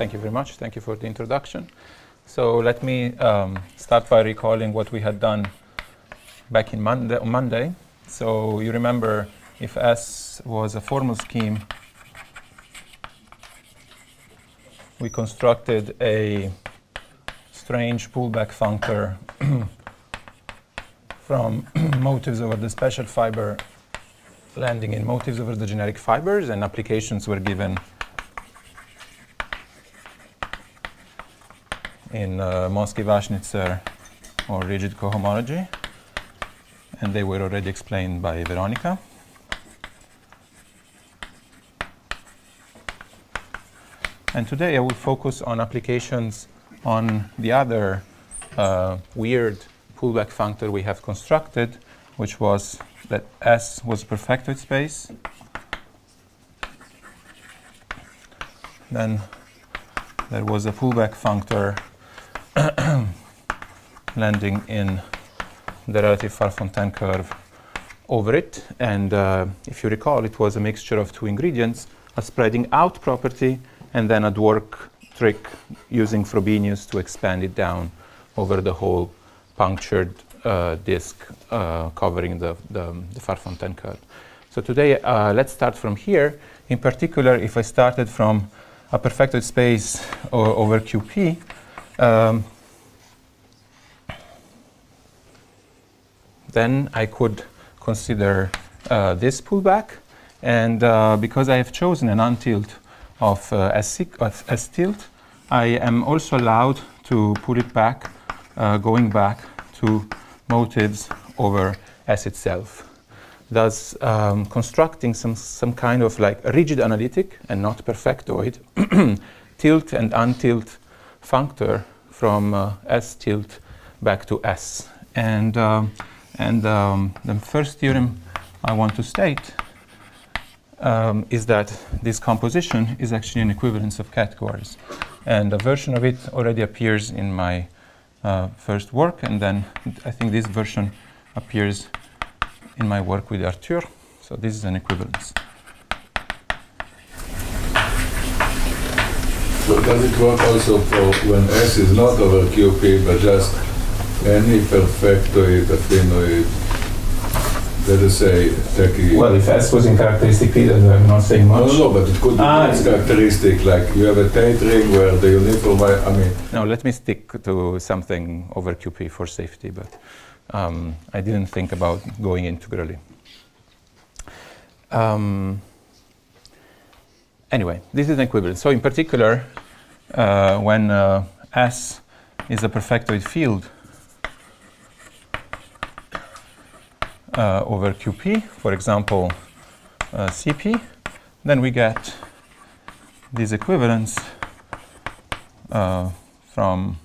Thank you very much. Thank you for the introduction. So let me start by recalling what we had done back on Monday. So you remember, if S was a formal scheme, we constructed a strange pullback functor from motives over the special fiber landing in motives over the generic fibers, and applications were given in Monsky-Waschnitzer or rigid cohomology, and they were already explained by Veronica. And today I will focus on applications on the other weird pullback functor we have constructed, which was that S was a perfectoid space. Then there was a pullback functor landing in the relative Farfontaine curve over it. And if you recall, it was a mixture of two ingredients, a spreading out property and then a Dwork trick using Frobenius to expand it down over the whole punctured disk covering the Farfontaine curve. So today, let's start from here. In particular, if I started from a perfectoid space over QP, then I could consider this pullback. And because I have chosen an untilt of S tilt, I am also allowed to pull it back, going back to motives over S itself, thus constructing some kind of like a rigid analytic and not perfectoid tilt and untilt functor from S tilt back to S. And the first theorem I want to state is that this composition is actually an equivalence of categories. And a version of it already appears in my first work, and then I think this version appears in my work with Arthur. So this is an equivalence. So does it work also for when S is not over QP, but just any perfectoid, affinoid, let us say, techie? Well, if S was in characteristic P, then I'm not saying much. No, but it could be this characteristic, like you have a Tate ring where the uniform, No, let me stick to something over QP for safety, but I didn't think about going integrally. Anyway, this is an equivalence. So in particular, when S is a perfectoid field over QP, for example, CP, then we get this equivalence from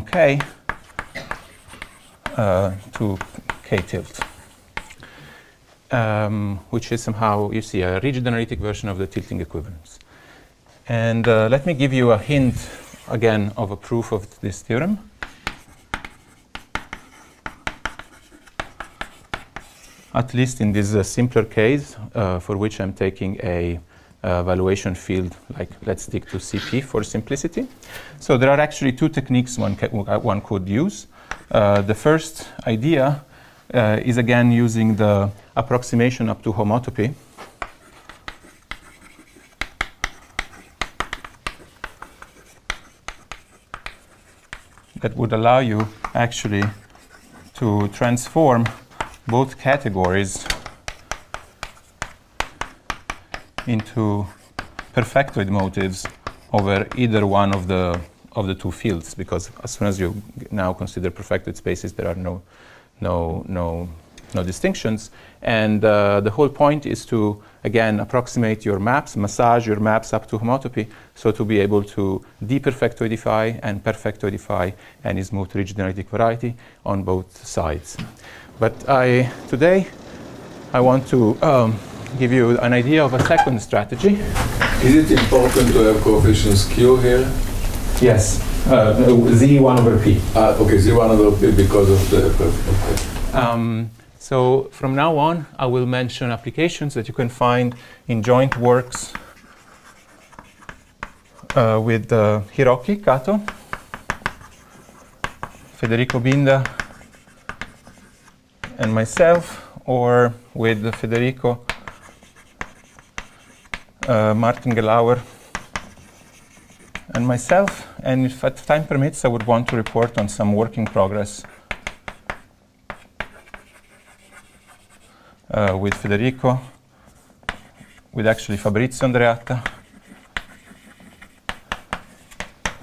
K to K tilt, which is somehow, you see, a rigid analytic version of the tilting equivalence. And let me give you a hint, again, of a proof of this theorem. At least in this simpler case, for which I'm taking a valuation field, like let's stick to CP for simplicity. So there are actually two techniques one could use. The first idea is again using the approximation up to homotopy. That would allow you actually to transform both categories into perfectoid motives over either one of the two fields, because as soon as you now consider perfectoid spaces, there are no distinctions. And the whole point is to again approximate your maps, massage your maps up to homotopy, so to be able to deperfectoidify and perfectoidify any smooth rigid analytic variety on both sides. But today I want to give you an idea of a second strategy. Is it important to have coefficients Q here? Yes, Z1 over P. Okay, Z1 over P because of the... Okay. So from now on, I will mention applications that you can find in joint works with Hyodo-Kato, Federico Binda, and myself, or with Federico, Martin Gelauer, and myself. And if time permits, I would want to report on some work in progress with Federico, with actually Fabrizio Andreatta,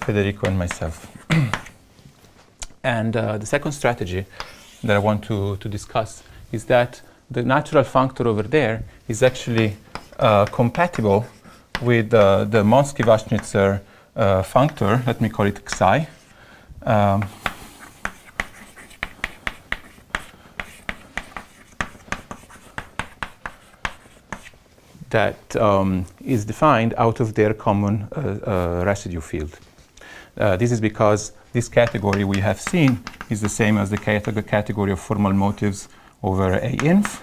Federico, and myself. And the second strategy that I want to discuss is that the natural functor over there is actually compatible with the Monsky-Waschnitzer functor. Let me call it Xi. That is defined out of their common residue field. This is because this category we have seen is the same as the category of formal motives over A-inf.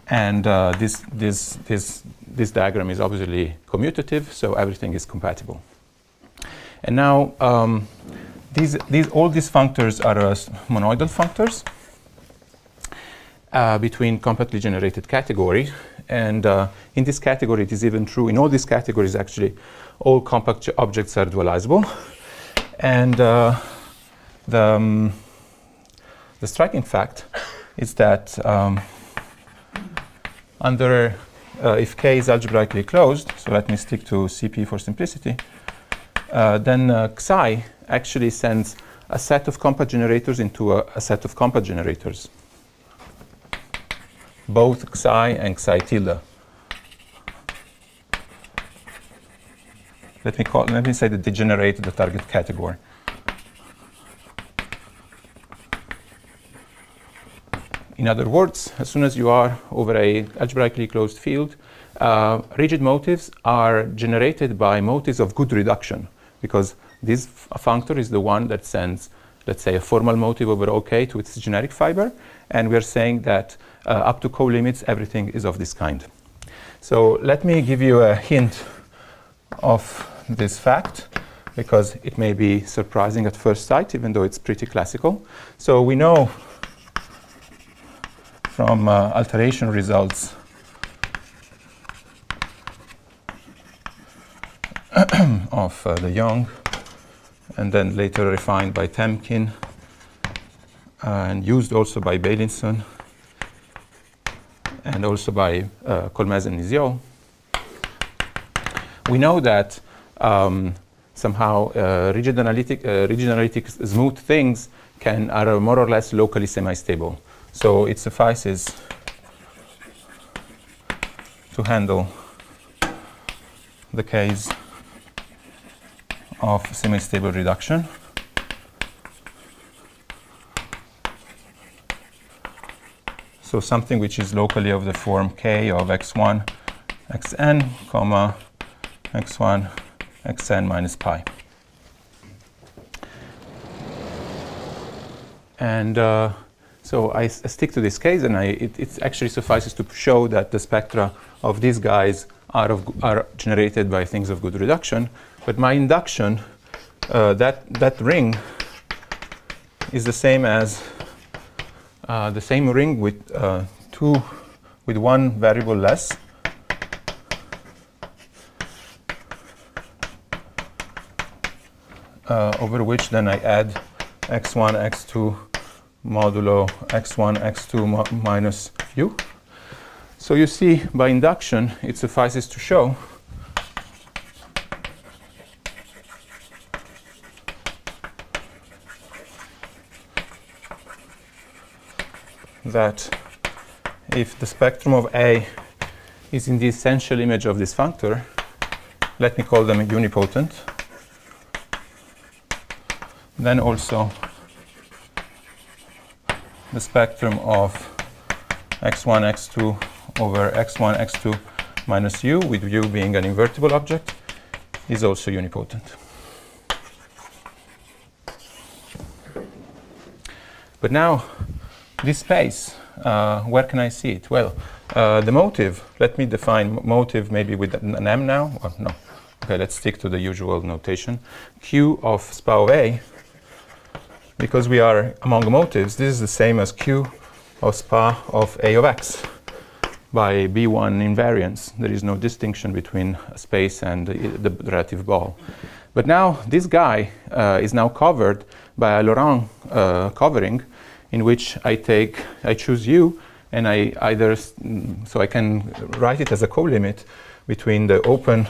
And this diagram is obviously commutative, so everything is compatible. And now, all these functors are monoidal functors between compactly generated categories. And in this category, it is even true. In all these categories, actually, all compact objects are dualizable. And the striking fact is that if K is algebraically closed, so let me stick to CP for simplicity, then Xi actually sends a set of compact generators into a set of compact generators, both Xi and Xi tilde. Let me say that they generate the target category. In other words, as soon as you are over a algebraically closed field, rigid motives are generated by motives of good reduction, because this functor is the one that sends, let's say, a formal motive over OK to its generic fiber, and we're saying that up to co-limits, everything is of this kind. So let me give you a hint of this fact, because it may be surprising at first sight, even though it's pretty classical. So we know from alteration results of de Jong, and then later refined by Temkin, and used also by Beilinson, and also by Colmez and Nizio. We know that somehow rigid analytic smooth things are more or less locally semi-stable. So it suffices to handle the case of semi-stable reduction. So something which is locally of the form K of x1, xn, comma, x1, xn minus pi. And so I stick to this case, and it actually suffices to show that the spectra of these guys are generated by things of good reduction. But my induction, that ring is the same as the same ring with with one variable less. Over which then I add x1, x2 modulo x1, x2 minus u. So you see, by induction, it suffices to show that if the spectrum of A is in the essential image of this functor, let me call them unipotent, then also the spectrum of x1, x2 over x1, x2 minus u, with u being an invertible object, is also unipotent. But now this space, where can I see it? Well, the motive, let me define motive maybe with an M now. Or no. Okay, let's stick to the usual notation. Q of spa of A, because we are among motives, this is the same as Q of spa of A of X by B1 invariance. There is no distinction between space and the relative ball. But now this guy is now covered by a Laurent covering, in which I choose U, and I either, so I can write it as a co-limit between the open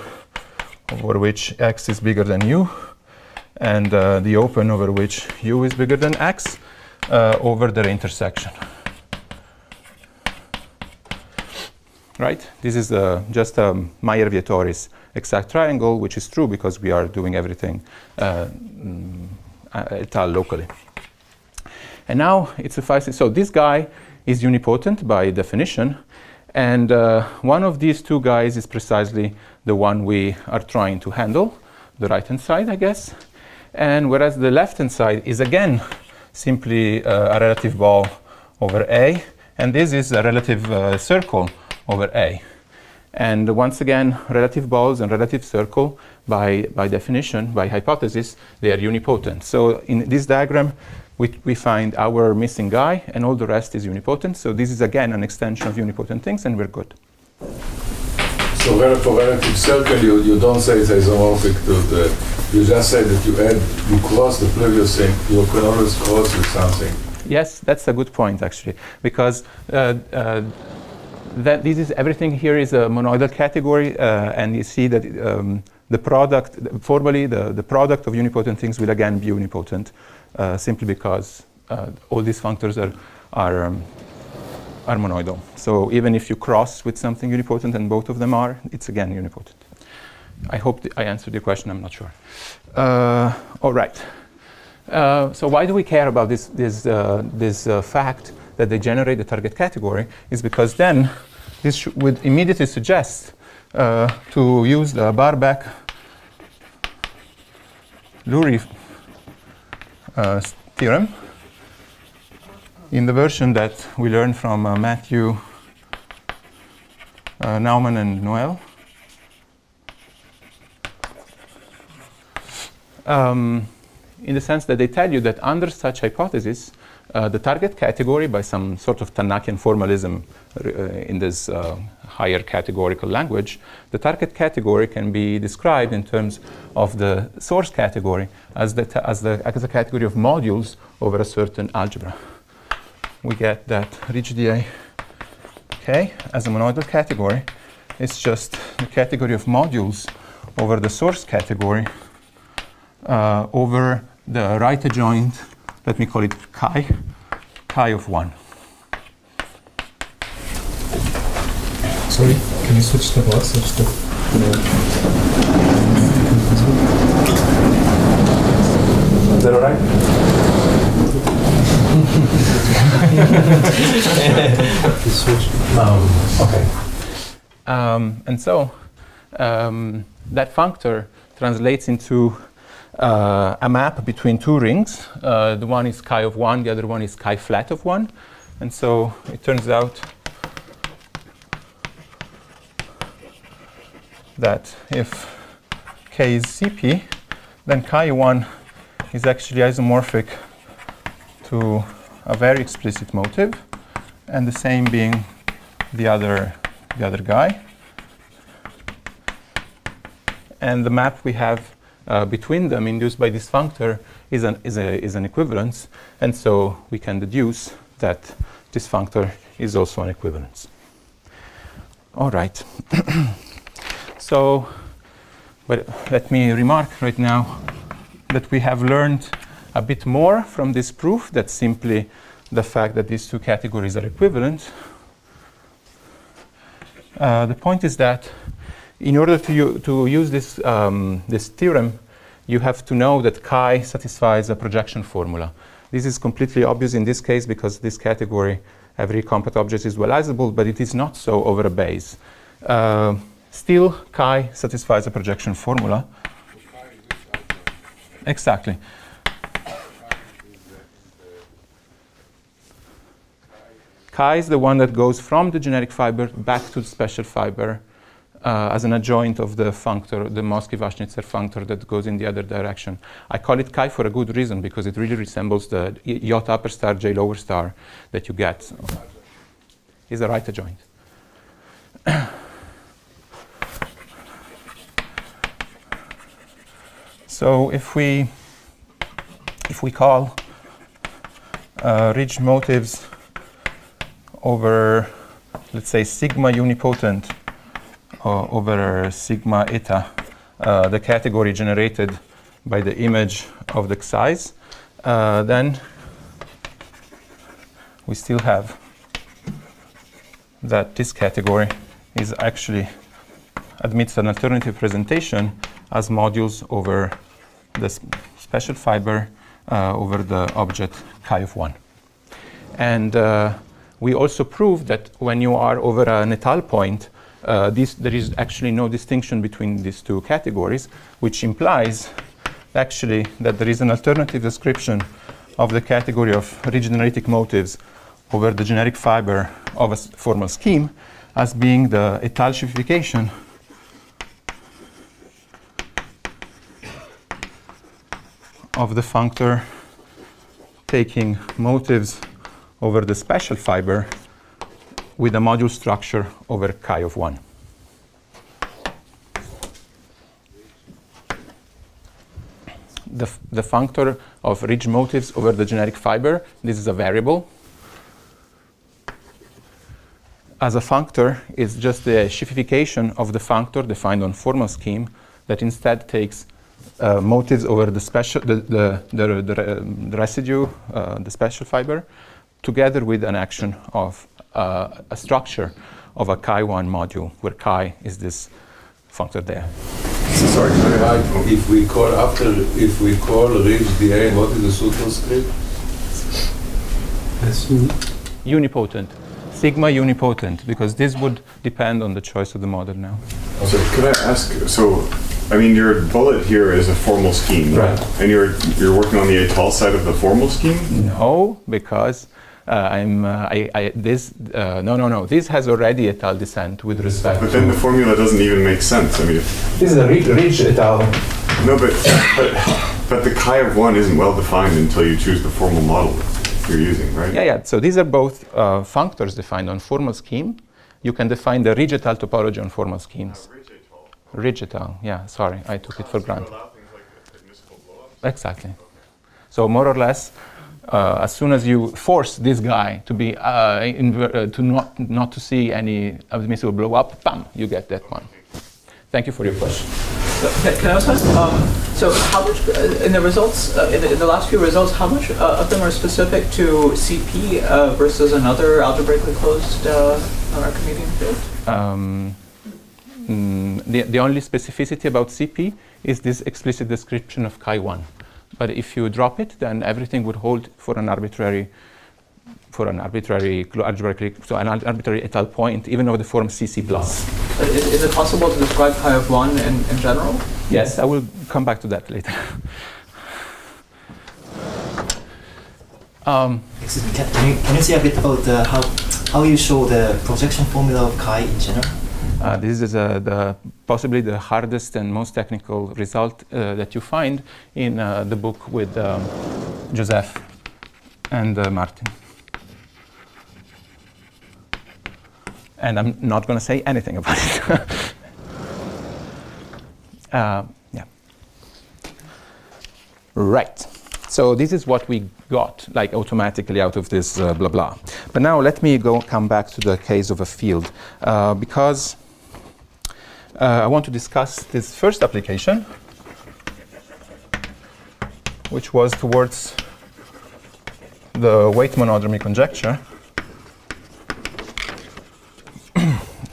over which X is bigger than U, and the open over which U is bigger than X over their intersection. Right? This is just a Mayer-Vietoris exact triangle, which is true because we are doing everything étale locally. And now it suffices. So this guy is unipotent by definition, and one of these two guys is precisely the one we are trying to handle, the right-hand side, I guess. And whereas the left-hand side is again simply a relative ball over A, and this is a relative circle over A. And once again, relative balls and relative circle, by definition, by hypothesis, they are unipotent. So in this diagram, we find our missing guy, and all the rest is unipotent. So this is again an extension of unipotent things, and we're good. So for relative circle, you don't say it's isomorphic to the, you just say that you cross the previous thing, you can always cross with something. Yes, that's a good point actually, because that this is everything here is a monoidal category, and you see that the product, formally the product of unipotent things will again be unipotent, simply because all these functors are monoidal. So even if you cross with something unipotent and both of them are, it's again unipotent. I hope I answered your question. I'm not sure. All right. So why do we care about this fact that they generate the target category? Is because then this would immediately suggest to use the Barbach-Lurie theorem in the version that we learned from Matthew, Naumann, and Noel. In the sense that they tell you that under such hypothesis, the target category, by some sort of Tannakian formalism in this higher categorical language, the target category can be described in terms of the source category as a category of modules over a certain algebra. We get that rigidity K as a monoidal category is just the category of modules over the source category over the right adjoint, let me call it chi of 1. Sorry, can you switch the box? Is that all right? Okay. And so that functor translates into a map between two rings. The one is chi of 1, the other one is chi flat of 1. And so it turns out that if K is CP, then chi 1 is actually isomorphic to a very explicit motive, and the same being the other guy. And the map we have between them induced by this functor is an equivalence, and so we can deduce that this functor is also an equivalence. All right. So, but let me remark right now that we have learned a bit more from this proof than simply the fact that these two categories are equivalent. The point is that in order to use this, this theorem, you have to know that chi satisfies a projection formula. This is completely obvious in this case because this category, every compact object is dualizable, but it is not so over a base. Still, chi satisfies a projection formula. Chi is the one that goes from the generic fiber back to the special fiber as an adjoint of the functor, the Moskva-Schnitzer functor that goes in the other direction. I call it chi for a good reason, because it really resembles the J upper star, J lower star that you get. So it's a right adjoint. So if we call ridge motives over, let's say, sigma unipotent over sigma eta, the category generated by the image of the x's, then we still have that this category is actually admits an alternative presentation as modules over the special fiber over the object chi of 1. And we also proved that when you are over an étale point, there is actually no distinction between these two categories, which implies actually that there is an alternative description of the category of ridge analytic motives over the generic fiber of a formal scheme as being the étale shiftification of the functor taking motives over the special fiber with a module structure over chi of 1. The functor of ridge motives over the generic fiber, this is a variable. As a functor, it's just the shiftification of the functor defined on formal scheme that instead takes motives over the special, the residue, the special fiber, together with an action of a structure of a chi1 module, where chi is this functor there. So sorry, if we call ridge dA, what is the superscript? Unipotent. Sigma unipotent, because this would depend on the choice of the model now. So could I ask, so I mean your bullet here is a formal scheme, right? And you're working on the étale side of the formal scheme? No, because this has already étale descent with respect But then the formula doesn't even make sense. I mean, this is a ridge étale. No, but the chi of 1 isn't well defined until you choose the formal model you're using, right? Yeah. So these are both functors defined on formal scheme. You can define the ridge étale topology on formal schemes. Ridge étale. Yeah. Sorry, I took it for granted. Exactly. So more or less, as soon as you force this guy to be not to see any admissible blow up, bam, you get that one. Thank you for your question. So, can I also ask, so how much, in the results, in the last few results, how much of them are specific to CP versus another algebraically closed non-Archimedean field? The only specificity about CP is this explicit description of chi1. But if you drop it, then everything would hold for an arbitrary algebraically, so an arbitrary étale point, even over the form CC plus. Is it possible to describe chi of 1 in general? Yes, I will come back to that later. Excuse me, can you say a bit about how you show the projection formula of chi in general? This is possibly the hardest and most technical result that you find in the book with Joseph and Martin. And I'm not going to say anything about it. Yeah. Right. So this is what we got, like automatically out of this blah blah. But now let me come back to the case of a field, because I want to discuss this first application, which was towards the weight monodromy conjecture.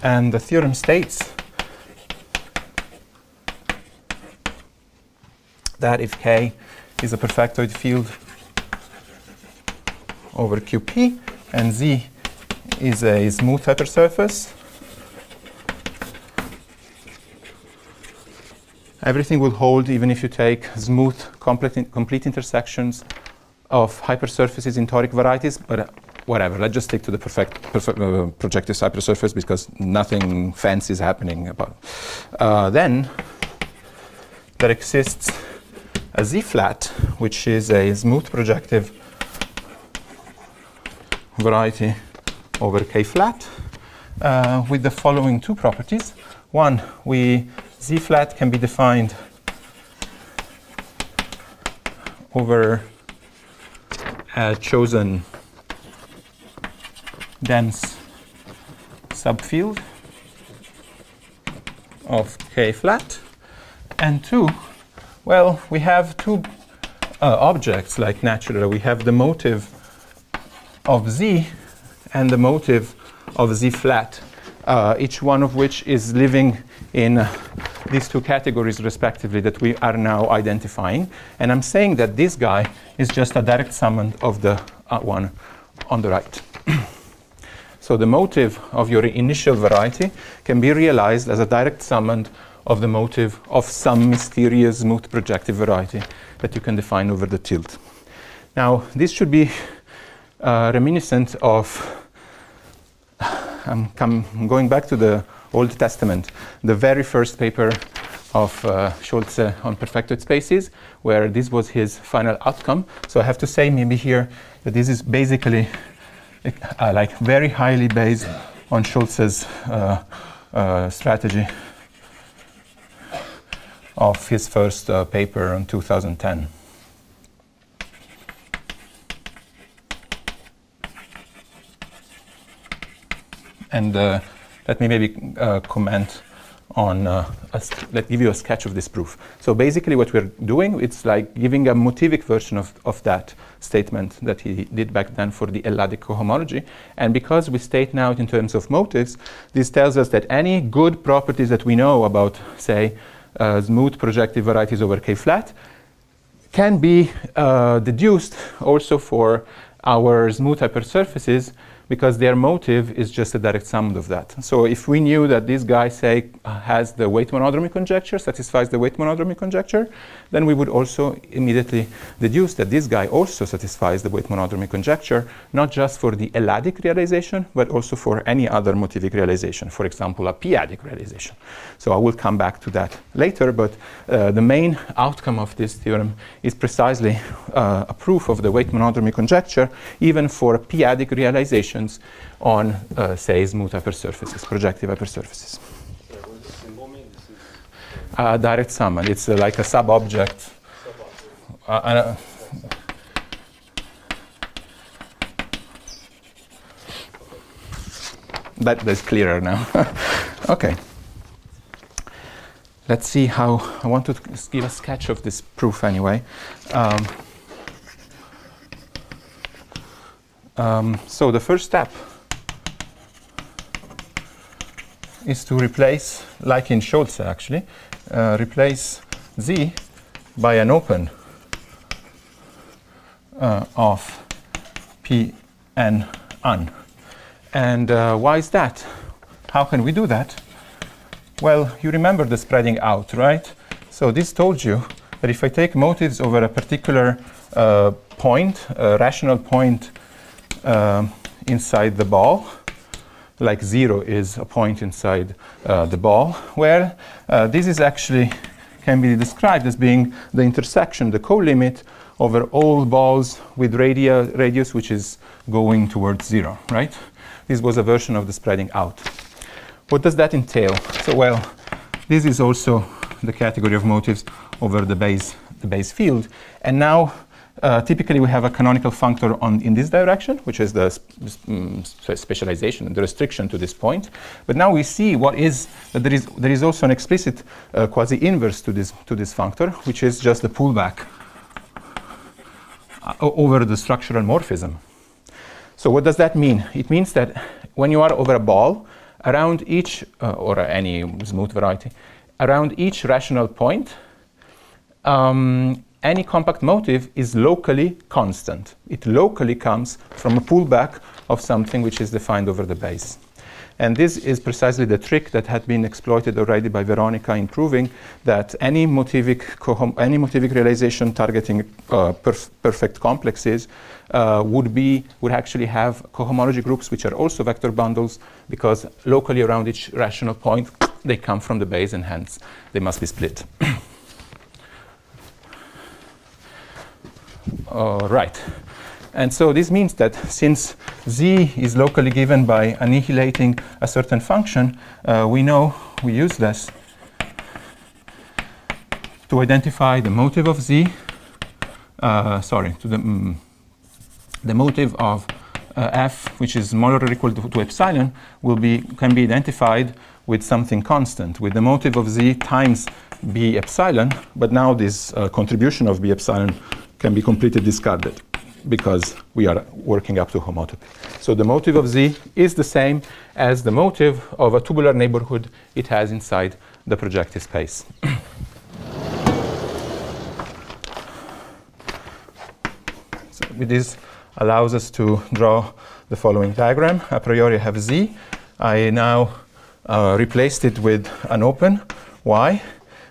And the theorem states that if K is a perfectoid field over QP and Z is a smooth hypersurface, everything will hold even if you take smooth complete intersections of hypersurfaces in toric varieties, but whatever. Let's just stick to the projective hypersurface because nothing fancy is happening about. Then there exists a z-flat, which is a smooth projective variety over k-flat with the following two properties. One, z-flat can be defined over a chosen dense subfield of k-flat. And two, well, we have two objects like naturally. We have the motive of z and the motive of z-flat, each one of which is living in these two categories respectively that we are now identifying. And I'm saying that this guy is just a direct summand of the one on the right. So the motive of your initial variety can be realized as a direct summand of the motive of some mysterious smooth projective variety that you can define over the tilt. Now, this should be reminiscent of, I'm going back to the Old Testament, the very first paper of Schulze on perfectoid spaces, where this was his final outcome. So I have to say maybe here that this is basically like very highly based on Schulze's strategy of his first paper in 2010. And let me maybe comment on, let's give you a sketch of this proof. So basically what we're doing, it's like giving a motivic version of that statement that he did back then for the étale cohomology. And because we state now in terms of motives, this tells us that any good properties that we know about, say, smooth projective varieties over k-flat can be deduced also for our smooth hypersurfaces, because their motive is just a direct summand of that. So if we knew that this guy, say, has the weight monodromy conjecture, satisfies the weight monodromy conjecture, then we would also immediately deduce that this guy also satisfies the weight monodromy conjecture, not just for the étalic realization, but also for any other motivic realization, for example, a p-adic realization. So I will come back to that later, but the main outcome of this theorem is precisely a proof of the weight monodromy conjecture, even for p-adic realizations on, say, smooth hypersurfaces, projective hypersurfaces. So what does the symbol mean? This is direct summand. It's like a sub-object. That's clearer now. Okay. Let's see how, I want to give a sketch of this proof anyway. So the first step is to replace, like in Schulze actually, replace z by an open of p n un. And why is that? How can we do that? Well, you remember the spreading out, right? So this told you that if I take motives over a particular point, a rational point inside the ball, like 0 is a point inside the ball, where this is actually can be described as being the intersection, the co-limit over all balls with radius which is going towards 0, right? This was a version of the spreading out. What does that entail? So, well, this is also the category of motives over the base field. And now, typically, we have a canonical functor in this direction, which is the specialization, the restriction to this point. But now we see what is that there is also an explicit quasi-inverse to this functor, which is just the pullback over the structural morphism. So what does that mean? It means that when you are over a ball, around each, or any smooth variety, around each rational point, any compact motive is locally constant. It locally comes from a pullback of something which is defined over the base. And this is precisely the trick that had been exploited already by Veronica in proving that any motivic realization targeting perfect complexes would actually have cohomology groups which are also vector bundles, because locally around each rational point they come from the base, and hence they must be split. Right. And so this means that since Z is locally given by annihilating a certain function, we use this to identify the motive of Z, the motive of f, which is modular equal to epsilon, can be identified with something constant, with the motive of Z times B epsilon, but now this contribution of B epsilon can be completely discarded because we are working up to homotopy. So the motive of Z is the same as the motive of a tubular neighborhood it has inside the projective space. So this allows us to draw the following diagram. A priori I have Z. I now replaced it with an open Y.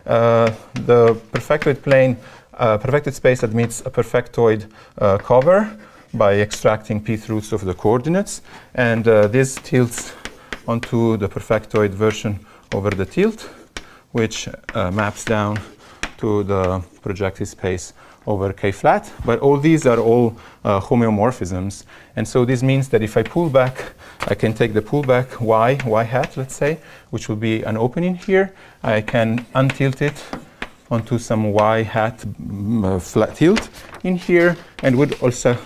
The perfectoid plane, perfected space admits a perfectoid cover by extracting p-th roots of the coordinates, and this tilts onto the perfectoid version over the tilt, which maps down to the projective space over K flat. But all these are all homeomorphisms, and so this means that if I pull back, I can take the pullback y hat, let's say, which will be an opening here. I can untilt it onto some y hat flat tilt in here, and would also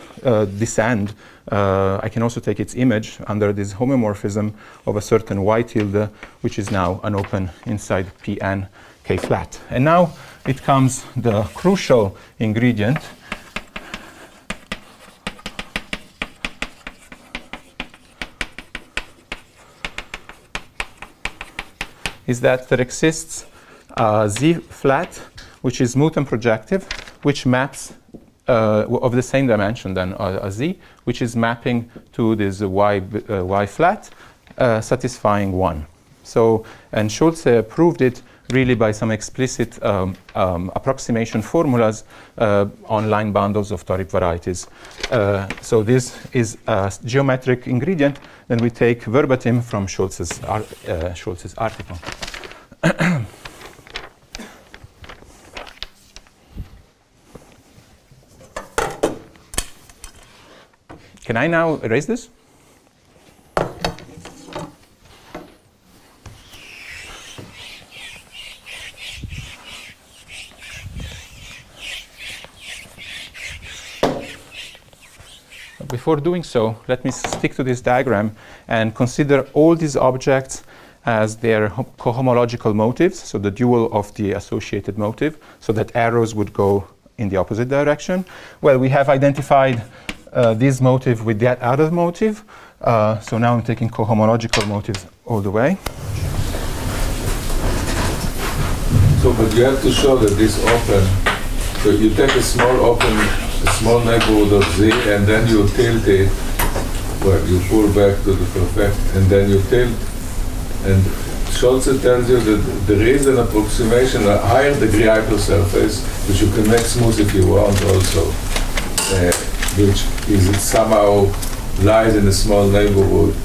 descend. I can also take its image under this homeomorphism of a certain y tilde, which is now an open inside Pn K flat. And now it comes the crucial ingredient. Is that there exists Z flat, which is smooth and projective, which maps of the same dimension than a Z, which is mapping to this Y flat, satisfying 1. So, and Schulze proved it really by some explicit approximation formulas on line bundles of toric varieties. So this is a geometric ingredient. Then we take verbatim from Schulze's article. Can I now erase this? Before doing so, let me stick to this diagram and consider all these objects as their cohomological motives, so the dual of the associated motive, so that arrows would go in the opposite direction. Well, we have identified this motive with that other motive. So now I'm taking cohomological motives all the way. So, but you have to show that this open, so you take a small neighborhood of Z, and then you tilt it, well, you pull back to the perfect, and then you tilt, and Schulze tells you that there is an approximation, a higher degree hypersurface, which you can make smooth if you want also, which is somehow lies in a small neighborhood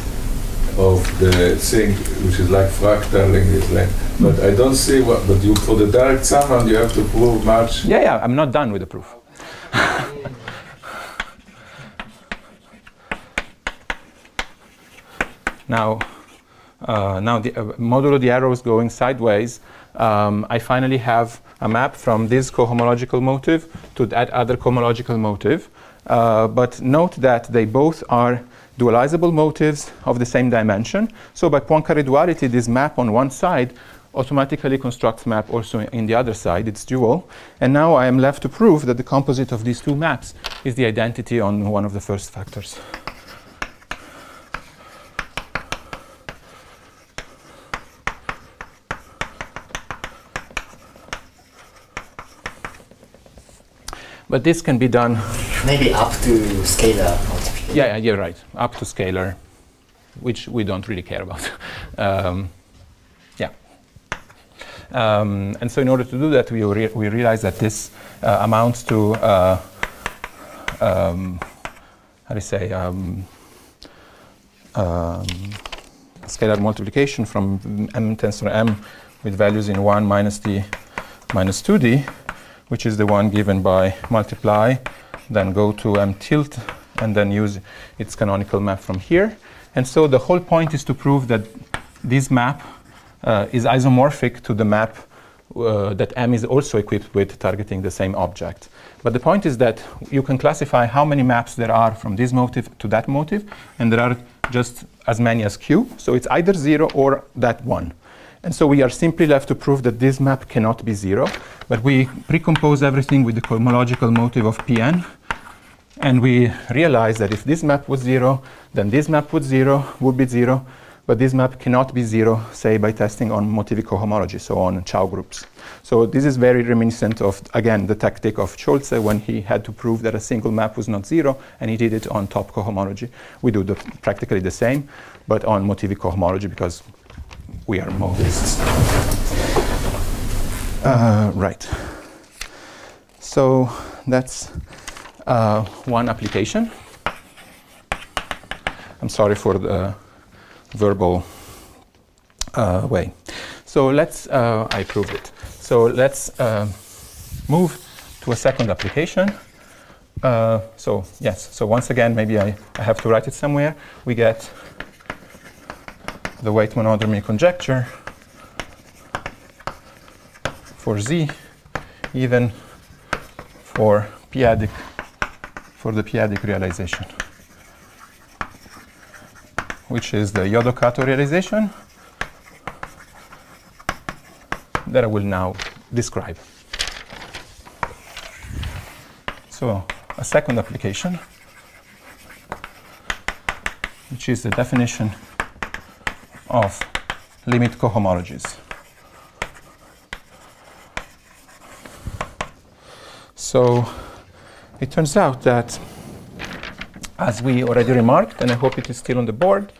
of the thing, which is like fractaling this length. But I don't see what, but you, for the direct summand, you have to prove much. Yeah, I'm not done with the proof. Now the modulo the arrows going sideways, I finally have a map from this cohomological motive to that other cohomological motive. But note that they both are dualizable motives of the same dimension. So by Poincaré duality, this map on one side automatically constructs map also in the other side. It's dual. And now I am left to prove that the composite of these two maps is the identity on one of the first factors. But this can be done maybe up to scalar multiplication. Yeah, you're right. Up to scalar which we don't really care about. Yeah. And so in order to do that, we realize that this amounts to, how do you say, scalar multiplication from m tends to m with values in 1 minus d minus 2d, which is the one given by multiply, then go to m tilde, and then use its canonical map from here. And so the whole point is to prove that this map is isomorphic to the map that M is also equipped with targeting the same object. But the point is that you can classify how many maps there are from this motive to that motive, and there are just as many as Q. So it's either 0 or that one. And so we are simply left to prove that this map cannot be 0, but we precompose everything with the cohomological motive of Pn. And we realize that if this map was 0, then this map would be 0, but this map cannot be 0, say, by testing on motivic cohomology, so on Chow groups. So this is very reminiscent of, again, the tactic of Schulze when he had to prove that a single map was not 0, and he did it on top cohomology. We do practically the same, but on motivic cohomology because we are motivists. Right. So that's one application. I'm sorry for the verbal way. So let's, I proved it. So let's move to a second application. So yes, so once again, maybe I have to write it somewhere. We get the weight monodromy conjecture for Z, even for p-adic, for the p-adic realization, which is the Hyodo-Kato realization that I will now describe. So a second application, which is the definition of limit cohomologies. So it turns out that, as we already remarked, and I hope it is still on the board,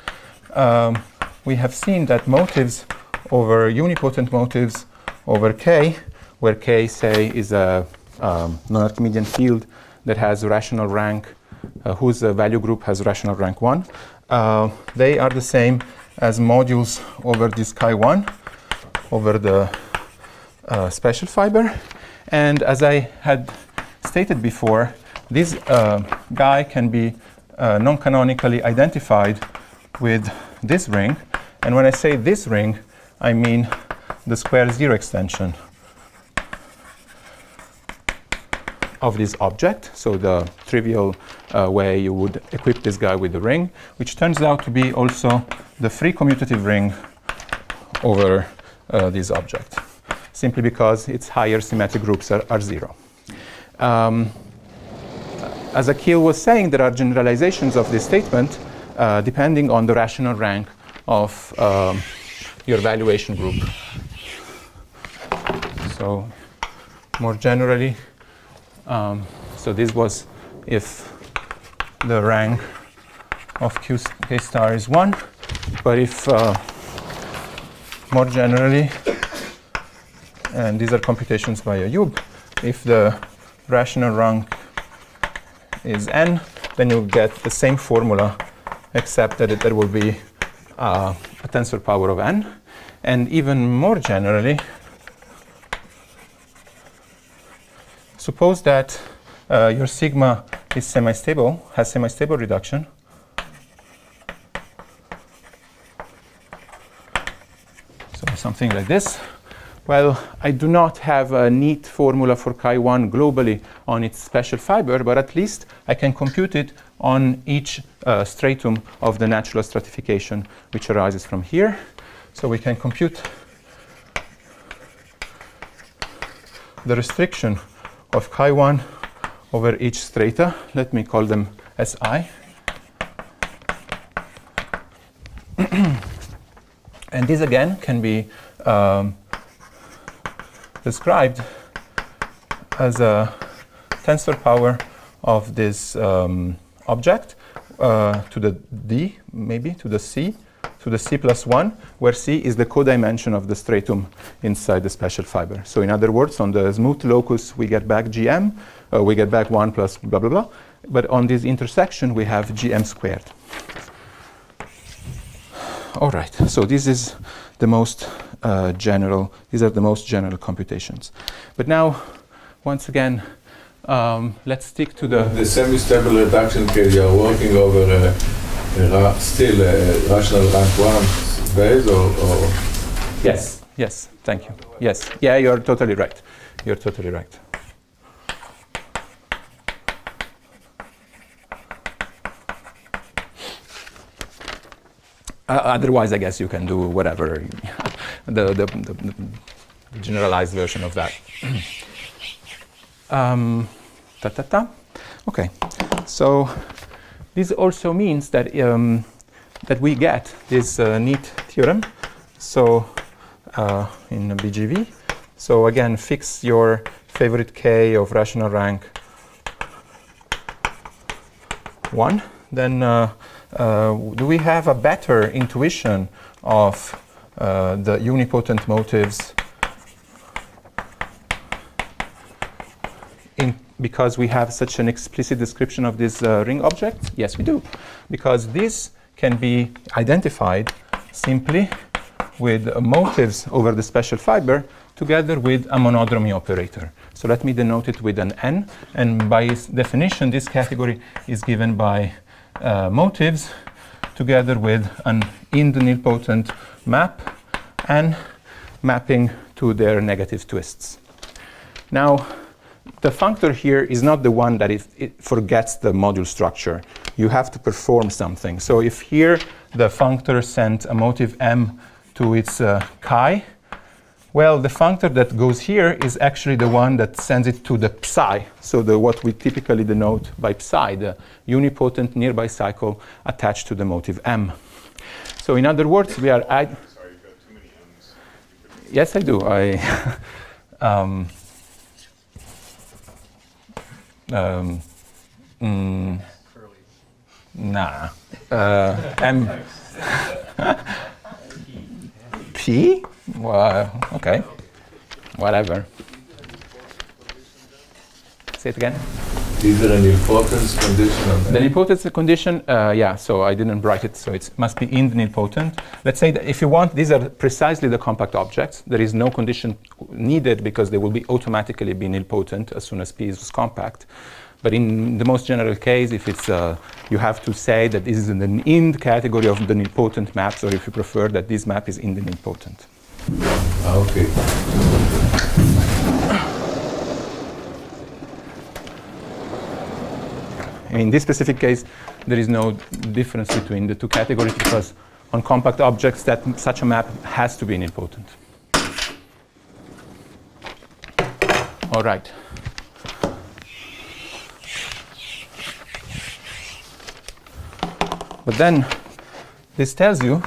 we have seen that motives over unipotent motives over K, where K, say, is a non-Archimedean field that has rational rank, whose value group has rational rank 1, they are the same as modules over this chi1 over the special fiber. And as I had stated before, this guy can be non-canonically identified with this ring. And when I say this ring, I mean the square 0 extension of this object. So the trivial way you would equip this guy with the ring, which turns out to be also the free commutative ring over this object, simply because its higher symmetric groups are 0. As Akil was saying, there are generalizations of this statement depending on the rational rank of your valuation group. So more generally, so this was if the rank of K star is 1, but if more generally, and these are computations by Ayub, if the rational rank is n, then you get the same formula, except that there will be a tensor power of n. And even more generally, suppose that your sigma is semi-stable, has semi-stable reduction. So something like this. Well, I do not have a neat formula for chi1 globally on its special fiber, but at least I can compute it on each stratum of the natural stratification which arises from here. So we can compute the restriction of chi1 over each strata. Let me call them Si. And this again can be described as a tensor power of this object, to the D, maybe, to the C, to the C plus 1, where C is the codimension of the stratum inside the special fiber. So in other words, on the smooth locus, we get back GM, we get back 1 plus blah, blah, blah. But on this intersection, we have GM squared. All right, so this is the most general, these are the most general computations. But now, once again, let's stick to the semi-stable reduction case. You are working over still a rational rank 1 base, or yes, yes, thank you. Yes, yeah, you're totally right. You're totally right. Otherwise, I guess you can do whatever, the generalized version of that. Okay, so this also means that that we get this neat theorem. So in BGV, so again, fix your favorite K of rational rank 1. Then do we have a better intuition of the unipotent motives because we have such an explicit description of this ring object? Yes, we do. Because this can be identified simply with motives over the special fiber together with a monodromy operator. So let me denote it with an N. And by its definition, this category is given by motives together with an ind-nilpotent map and mapping to their negative twists. Now, the functor here is not the one that it forgets the module structure. You have to perform something. So if here the functor sent a motive M to its chi, well, the functor that goes here is actually the one that sends it to the psi. So what we typically denote by psi, the unipotent nearby cycle attached to the motive M. So in other words, we are... Sorry, you've got too many M's. Yes, I do. Nah. M. P? Well, okay. Whatever. Say it again. Is there an nilpotence condition on that? The nilpotence condition, yeah, so I didn't write it, so it must be ind-nilpotent. Let's say that if you want, these are precisely the compact objects. There is no condition needed because they will be automatically be nilpotent as soon as P is compact. But in the most general case, if it's, you have to say that this is in the ind category of the nilpotent maps, or if you prefer that this map is ind-nilpotent. Okay. In this specific case, there is no difference between the two categories because on compact objects, that such a map has to be nilpotent. All right. But then this tells you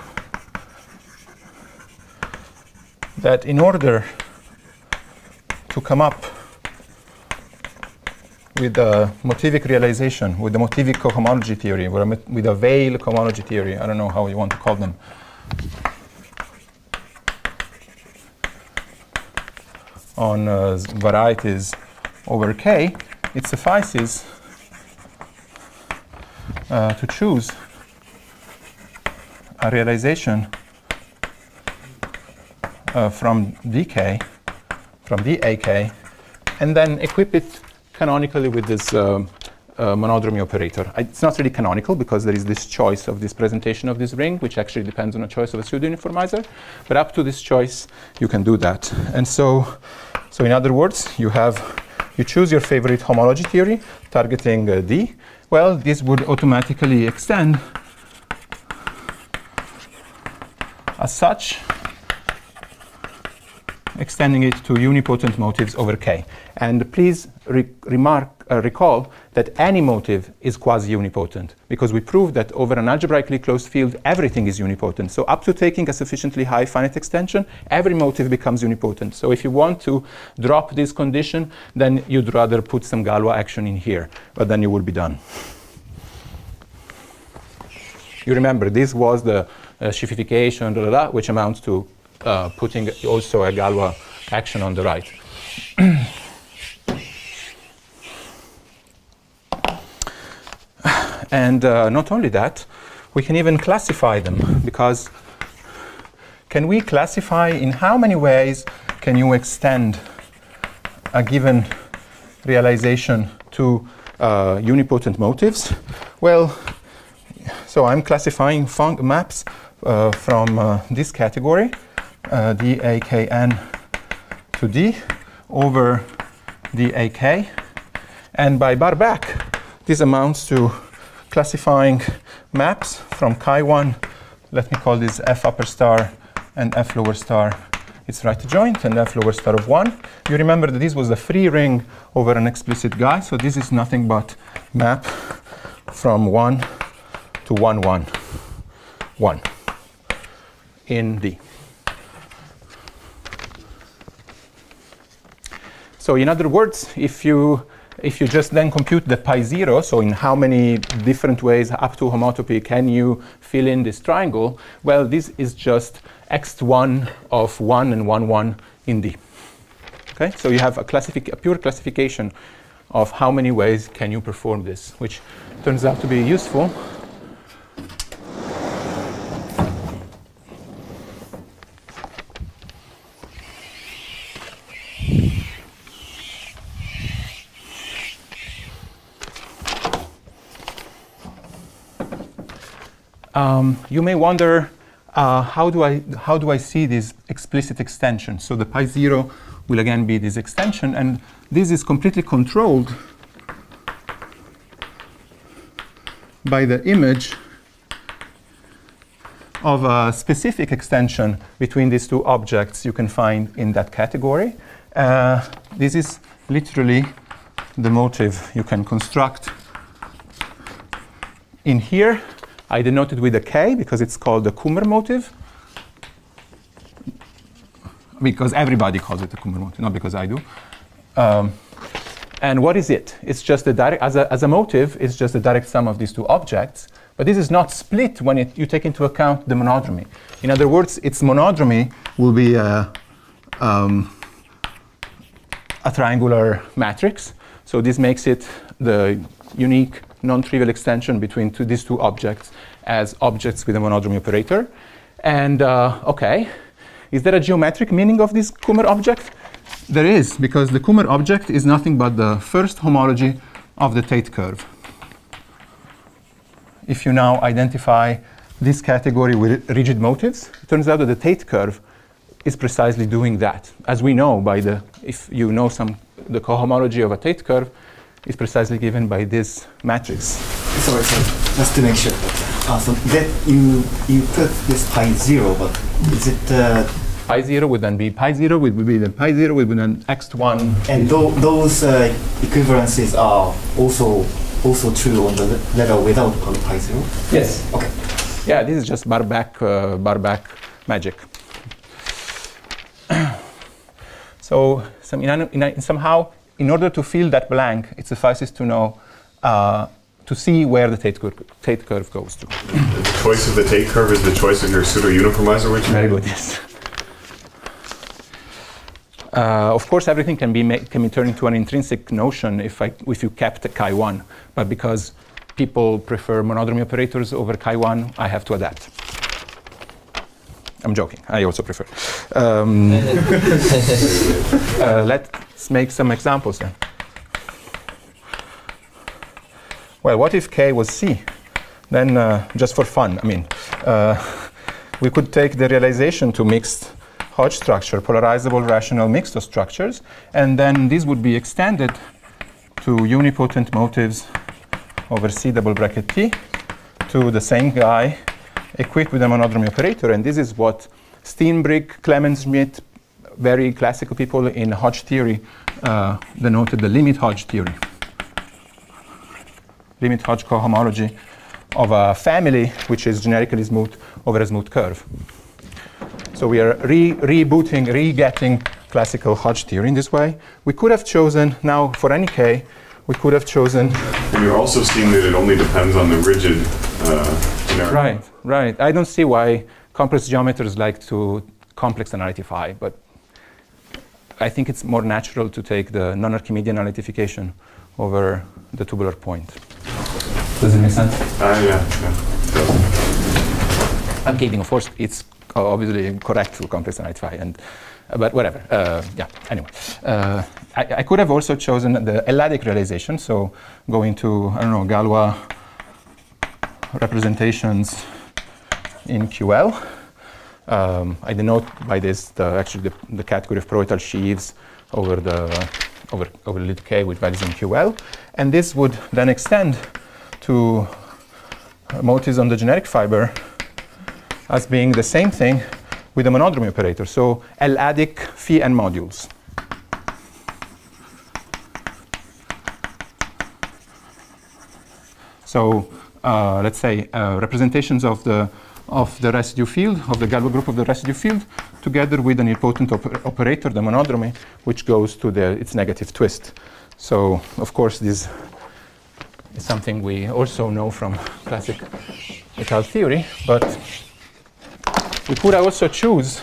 that in order to come up with a motivic realization, with the motivic cohomology theory, with a veil cohomology theory, I don't know how you want to call them, on varieties over K, it suffices to choose a realization from dk, from dak, and then equip it canonically with this monodromy operator. It's not really canonical because there is this choice of this presentation of this ring, which actually depends on a choice of a pseudo-uniformizer. But up to this choice, you can do that. And so in other words, you choose your favorite homology theory targeting D. Well, this would automatically extend as such, extending it to unipotent motives over K. And please recall that any motive is quasi-unipotent, because we proved that over an algebraically closed field, everything is unipotent. So up to taking a sufficiently high finite extension, every motive becomes unipotent. So if you want to drop this condition, then you'd rather put some Galois action in here, but then you will be done. You remember, this was the sheafification, which amounts to putting also a Galois action on the right. And not only that, we can even classify them, because can we classify in how many ways can you extend a given realization to unipotent motives? Well, so I'm classifying maps from this category, DAKN to D over DAK, and by Barback, this amounts to classifying maps from chi1, let me call this F upper star and F lower star, its right adjoint, and F lower star of 1. You remember that this was a free ring over an explicit guy, so this is nothing but map from 1 to 1, 1, 1 in D. So in other words, if you just then compute the pi0, so in how many different ways up to homotopy can you fill in this triangle, well, this is just x1 of 1 and 1, 1 in D. Okay, so you have a pure classification of how many ways can you perform this, which turns out to be useful. You may wonder, how do I see this explicit extension? So the pi0 will again be this extension, and this is completely controlled by the image of a specific extension between these two objects you can find in that category. This is literally the motive you can construct in here. I denote it with a K because it's called the Kummer motive, because everybody calls it the Kummer motive, not because I do. And what is it? It's just a direct, as a motive, it's just a direct sum of these two objects. But this is not split when you take into account the monodromy. In other words, its monodromy will be a triangular matrix. So this makes it the unique non-trivial extension between these two objects as objects with a monodromy operator. And OK, is there a geometric meaning of this Kummer object? There is, because the Kummer object is nothing but the first homology of the Tate curve. If you now identify this category with rigid motives, it turns out that the Tate curve is precisely doing that. As we know by if you know the cohomology of a Tate curve is precisely given by this matrix. Sorry, just to make sure. So that you put this pi0, but is it pi0 would then be pi0 would be then pi0 would be then x1. And those equivalences are also true on the level without pi0? Yes. Okay. Yeah, this is just Barback magic. So somehow, in order to fill that blank, it suffices to know, to see where the Tate curve goes to. The choice of the Tate curve is the choice of your pseudo-uniformizer, which very good, yes. Of course, everything can be turned into an intrinsic notion if you kept chi1, but because people prefer monodromy operators over chi1, I have to adapt. I'm joking. I also prefer. Let's make some examples then. Well, what if K was C? Then, just for fun, I mean, we could take the realization to mixed Hodge structure, polarizable rational mixed structures, and then this would be extended to unipotent motives over C double bracket T to the same guy equipped with a monodromy operator. And this is what Steenbrink, Clemens-Schmidt, very classical people in Hodge theory denoted the limit Hodge theory. Limit Hodge cohomology of a family which is generically smooth over a smooth curve. So we are re-getting classical Hodge theory in this way. We could have chosen, now for any K, we could have chosen. And you're also seeing that it only depends on the rigid generic. Right, right. I don't see why complex geometers like to complex analytify, but I think it's more natural to take the non-Archimedean analytification over the tubular point. Does it make sense? Yeah. I'm kidding, of course, it's obviously correct to complex analytify, and but whatever. Yeah. Anyway, I could have also chosen the étale realization. So going to, I don't know, Galois representations in QL. I denote by this actually the category of pro-étale sheaves over lit K with values in QL, and this would then extend to motives on the generic fiber as being the same thing with the monodromy operator. So étale phi n modules. So let's say representations of the residue field, of the Galois group of the residue field, together with an nilpotent operator, the monodromy, which goes to its negative twist. So of course this is something we also know from classic étale theory, but we could also choose,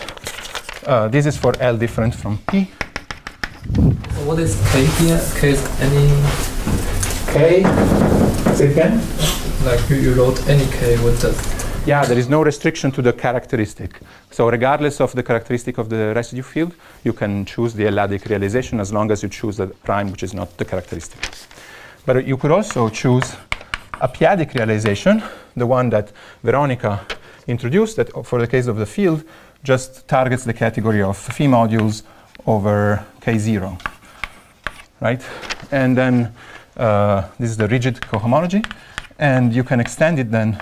this is for L different from P. What is K here? K is any... K, say it again? Like you wrote any K with that. Yeah, there is no restriction to the characteristic. So regardless of the characteristic of the residue field, you can choose the étale realization as long as you choose the prime, which is not the characteristic. But you could also choose a p-adic realization, the one that Veronica introduced, that for the case of the field, just targets the category of phi modules over K0, right? And then this is the rigid cohomology, and you can extend it then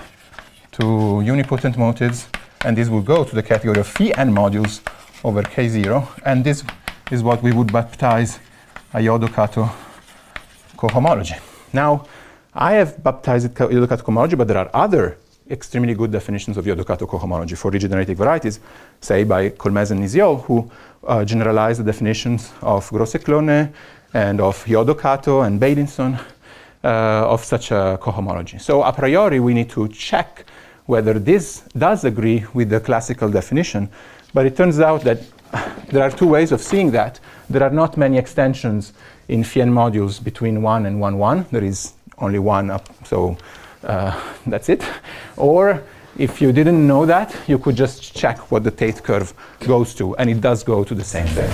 to unipotent motives, and this will go to the category of phi n modules over K0, and this is what we would baptize a Hyodo-Kato cohomology. Now, I have baptized it Hyodo-Kato cohomology, but there are other extremely good definitions of Hyodo-Kato cohomology for rigid analytic varieties, say by Colmez and Niziol, who generalized the definitions of Grosse-Clone and of Hyodo-Kato and Beilinson of such a cohomology. So a priori, we need to check whether this does agree with the classical definition, but it turns out that there are two ways of seeing that. There are not many extensions in phi n modules between 1 and 1, 1. There is only one up, so that's it. Or if you didn't know that, you could just check what the Tate curve goes to, and it does go to the same thing.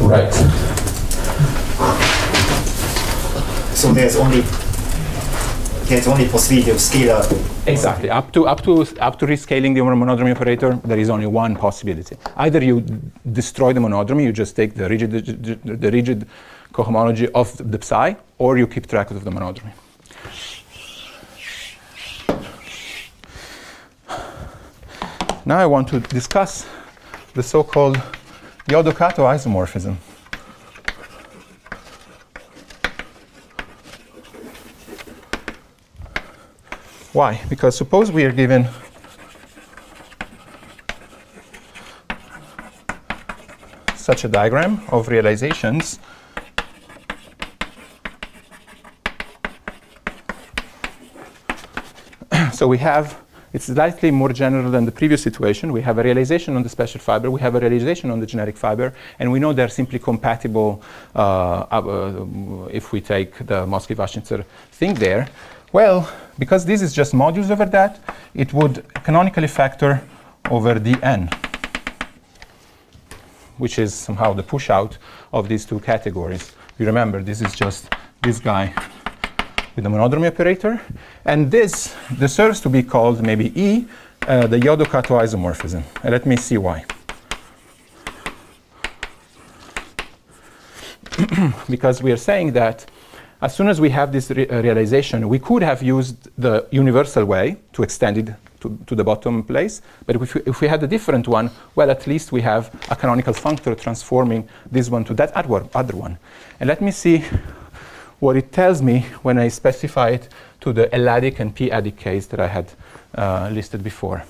Right. So there's only possibility of scalar. Exactly. Up to rescaling the monodromy operator, there is only one possibility. Either you destroy the monodromy, you just take the rigid cohomology of the psi, or you keep track of the monodromy. Now I want to discuss the so-called Hyodo-Kato isomorphism. Why? Because suppose we are given such a diagram of realizations so we have, it's slightly more general than the previous situation. We have a realization on the special fiber, we have a realization on the generic fiber, and we know they're simply compatible if we take the Moskvy-Vashchitzer thing there. Well, because this is just modules over that, it would canonically factor over dn, which is somehow the push out of these two categories. You remember, this is just this guy with the monodromy operator, and this deserves to be called maybe E, the Hyodo-Kato isomorphism. And let me see why. Because we are saying that as soon as we have this realization, we could have used the universal way to extend it to the bottom place. But if we had a different one, well, at least we have a canonical functor transforming this one to that other one. And let me see what it tells me when I specify it to the étalic and p-adic case that I had listed before.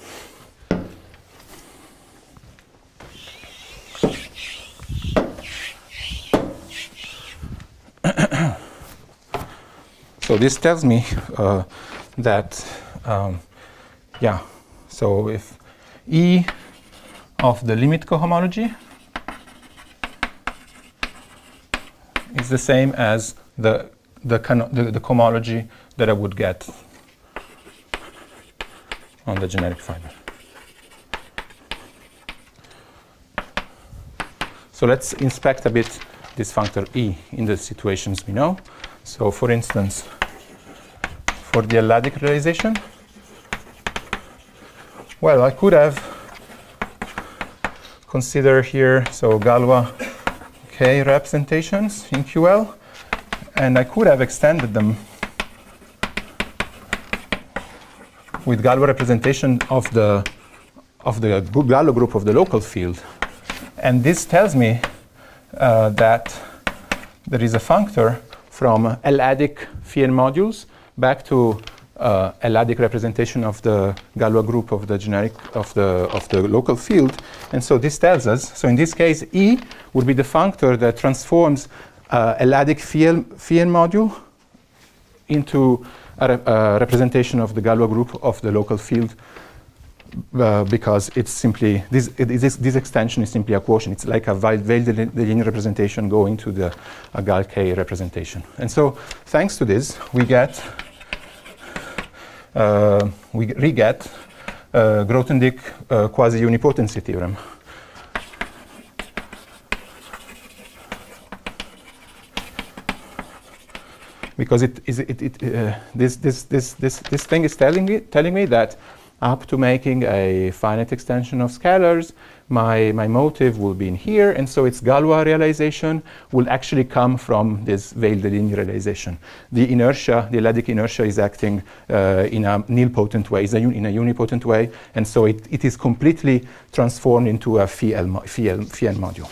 So this tells me that, yeah, so if E of the limit cohomology is the same as the cohomology that I would get on the generic fiber. So let's inspect a bit this functor E in the situations we know. So for instance, for the étale realization, well, I could have considered here, so Galois K representations in QL, and I could have extended them with Galois representation of the Galois group of the local field. And this tells me that there is a functor from étale phi-n modules back to étale representation of the Galois group of the generic of the local field. And so this tells us, so in this case, E would be the functor that transforms étale phi-n module into a representation of the Galois group of the local field, because it's simply this extension is simply a quotient. It's like a Veil-Deligne representation going to the Gal K representation. And so thanks to this, we get we re-get Grothendieck quasi-unipotency theorem. Because this thing is telling me that up to making a finite extension of scalars, my motive will be in here, and so its Galois realization will actually come from this Veil-Deligne realization. The inertia, the étale inertia, is acting in a nilpotent way, in a unipotent way, and so it is completely transformed into a phi-n module.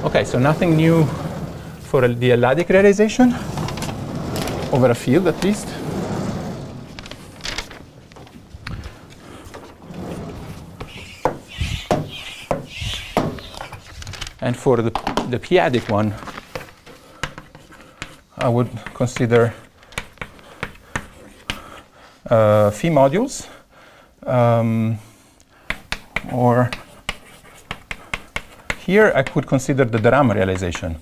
Okay, so nothing new for the étale realization, over a field at least. And for the p-adic one, I would consider phi modules, or here I could consider the Rham realization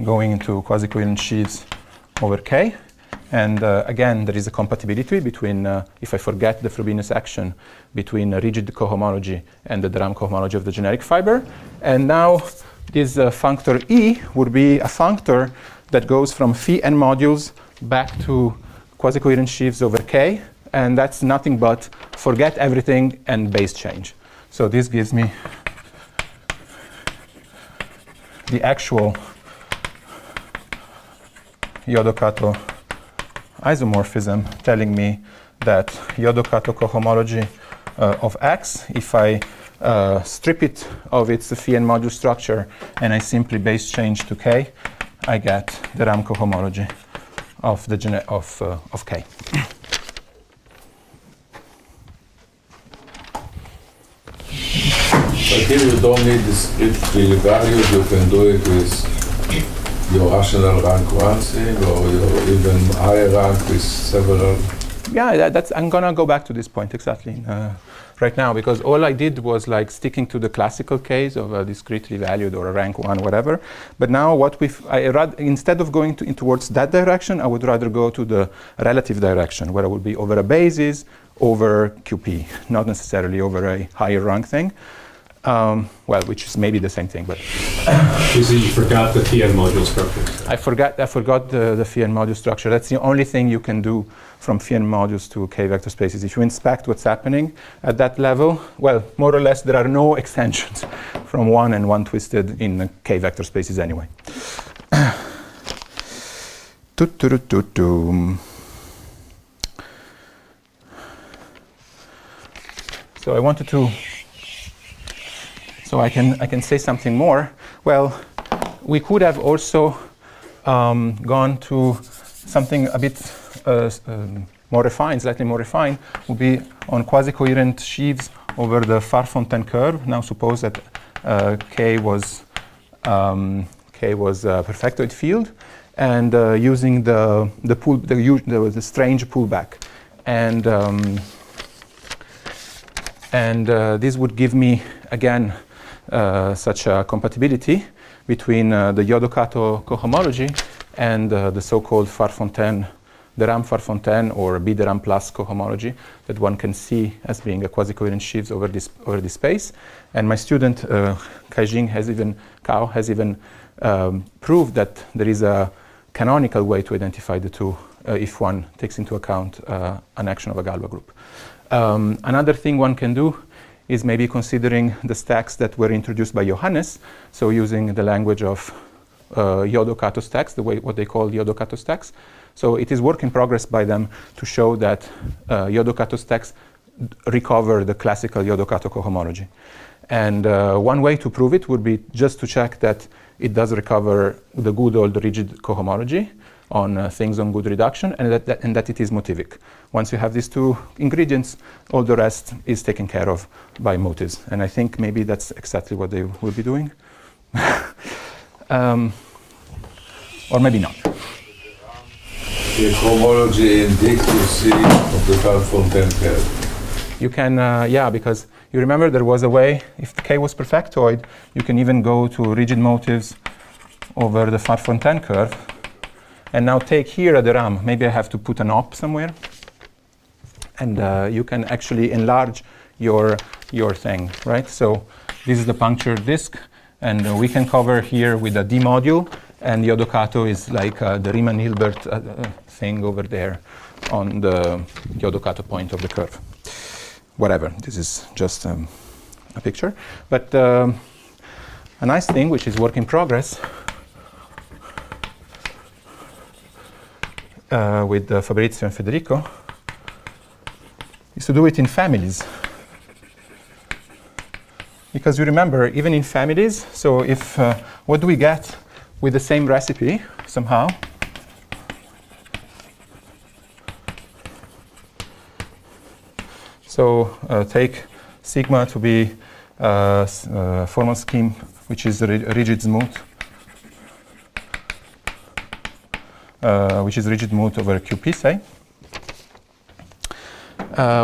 going into quasi-coherent sheaves over K. And again, there is a compatibility between, if I forget the Frobenius action, between a rigid cohomology and the Rham cohomology of the generic fiber. And now this functor E would be a functor that goes from phi-n modules back to quasi-coherent sheaves over K. And that's nothing but forget everything and base change. So this gives me the actual Hyodo-Kato isomorphism, telling me that Hyodo-Kato cohomology of X, if I strip it of its phi-n module structure and I simply base change to K, I get the Rham cohomology of the of K. But here you don't need to split the values, you can do it with your rational rank 1 thing, or your even higher rank with several. Yeah, I'm gonna go back to this point exactly right now, because all I did was like sticking to the classical case of a discretely valued or a rank 1, whatever. But now instead of going towards that direction, I would rather go to the relative direction, where I would be over a basis over QP, not necessarily over a higher rank thing. Well, which is maybe the same thing, but you forgot the phi-n module structure. I forgot the phi-n module structure. That's the only thing you can do from phi-n modules to K vector spaces. If you inspect what's happening at that level, well, more or less there are no extensions from 1 and 1 twisted in K vector spaces anyway. So I wanted to. So I can say something more. Well, we could have also gone to something a bit more refined, slightly more refined, would be on quasi-coherent sheaves over the Farfontaine curve. Now suppose that K K was a perfectoid field, and using the strange pullback, and this would give me again such a compatibility between the Hyodo-Kato cohomology and the so-called Farfontaine, the Rham-Farfontaine or B de Rham plus cohomology that one can see as being a quasi-coherent sheaves over this space. And my student Kao has even proved that there is a canonical way to identify the two if one takes into account an action of a Galois group. Another thing one can do is maybe considering the stacks that were introduced by Johannes, so using the language of Hyodo-Kato stacks, what they call Hyodo-Kato stacks. So it is work in progress by them to show that Hyodo-Kato stacks recover the classical Hyodo-Kato cohomology. And one way to prove it would be just to check that it does recover the good old rigid cohomology on things on good reduction, and that it is motivic. Once you have these two ingredients, all the rest is taken care of by motives. And I think maybe that's exactly what they will be doing. Or maybe not. The cohomology in degli of the Farfontaine curve. You can, yeah, because you remember there was a way, if K was perfectoid, you can even go to rigid motives over the Farfontaine curve. And now take here at the Rham, maybe I have to put an op somewhere. And you can actually enlarge your thing, right? So this is the punctured disk, and we can cover here with a D module, and Hyodo-Kato is like the Riemann-Hilbert thing over there on the Hyodo-Kato point of the curve. Whatever, this is just a picture. But a nice thing, which is work in progress, with Fabrizio and Federico, is to do it in families. Because you remember, even in families, so if, what do we get with the same recipe somehow? So take sigma to be a formal scheme which is rigid smooth, which is rigid smooth over QP, say.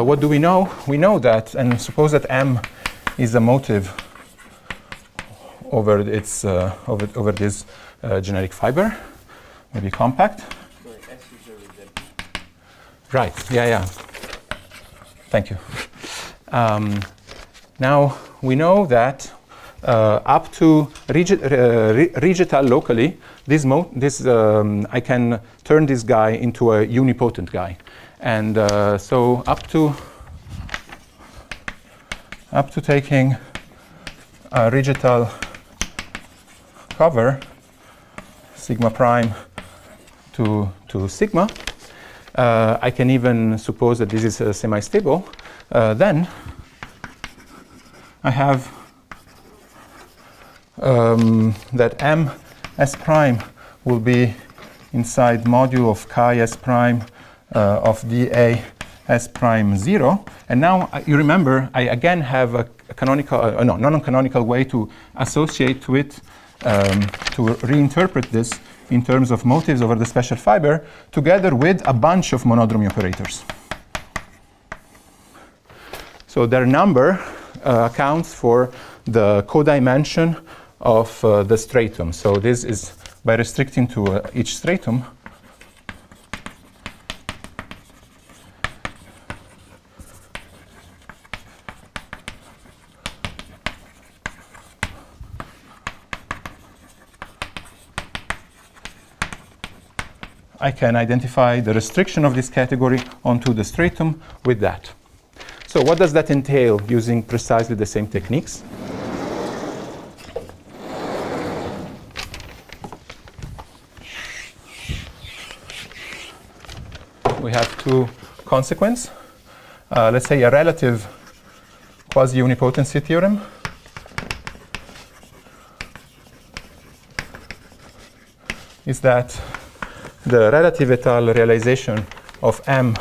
What do we know? We know that, and suppose that M is a motive over its over this generic fiber, maybe compact. Sorry, S is a rigid. Right. Yeah. Yeah. Thank you. Now we know that up to étale locally, I can turn this guy into a unipotent guy, and so up to taking a étale cover sigma prime to sigma, I can even suppose that this is semi-stable. Then I have that M S prime will be inside module of chi S prime of dA S prime 0. And now you remember, I again have a canonical, non-canonical way to associate to it, to reinterpret this in terms of motives over the special fiber, together with a bunch of monodromy operators. So their number accounts for the codimension of the stratum. So this is by restricting to each stratum. I can identify the restriction of this category onto the stratum with that. So what does that entail using precisely the same techniques? We have two consequences. Let's say a relative quasi-unipotency theorem. Is that the relative étale realization of M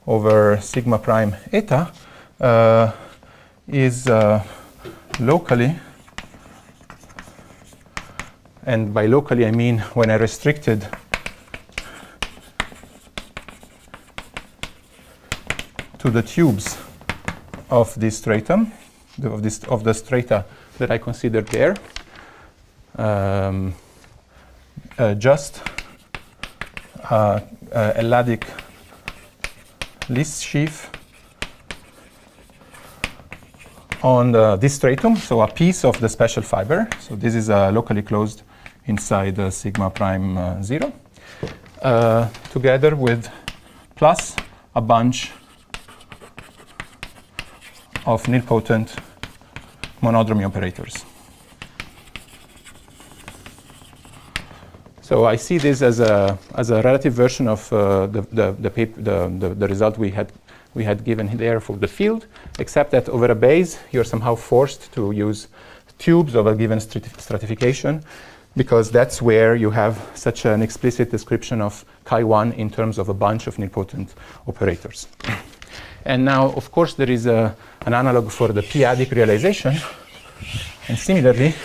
over sigma prime eta is locally and by locally I mean when I restricted to the tubes of this stratum, of the strata that I considered there, just L-adic List sheaf on this stratum, so a piece of the special fiber. So this is locally closed inside sigma prime 0, together with plus a bunch of nilpotent monodromy operators. So I see this as a relative version of the result we had given there for the field, except that over a base you're somehow forced to use tubes of a given stratification, because that's where you have such an explicit description of chi1 in terms of a bunch of nilpotent operators. And now, of course, there is an analog for the p-adic realization, and similarly,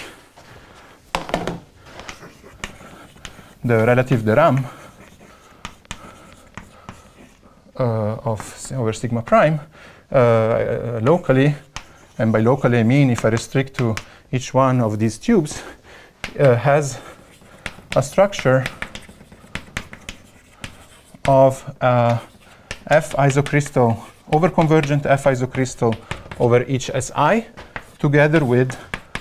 the relative de Rham over sigma prime locally, and by locally I mean if I restrict to each one of these tubes, has a structure of F isocrystal over convergent F isocrystal over each Si, together with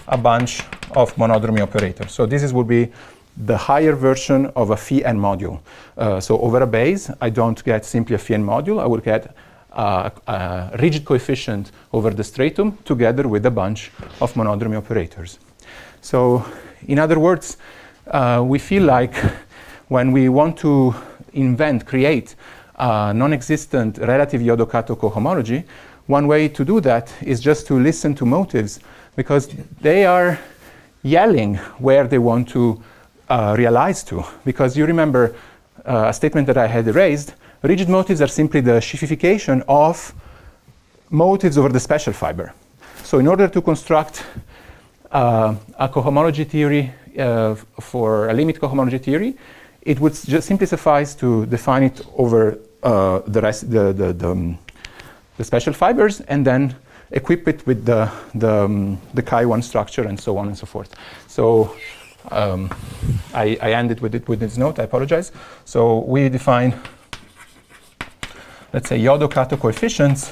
a bunch of monodromy operators. So this would be the higher version of a phi n module. So over a base, I don't get simply a phi n module. I will get a rigid coefficient over the stratum together with a bunch of monodromy operators. So in other words, we feel like when we want to create a non-existent relative Hyodo-Kato cohomology, one way to do that is just to listen to motives, because they are yelling where they want to realize to. Because you remember a statement that I had erased, rigid motives are simply the sheafification of motives over the special fiber. So in order to construct a cohomology theory for a limit cohomology theory, it would just simply suffice to define it over the special fibers and then equip it with the chi1 structure and so on and so forth. So I ended with this note, I apologize. So we define, let's say, Hyodo-Kato coefficients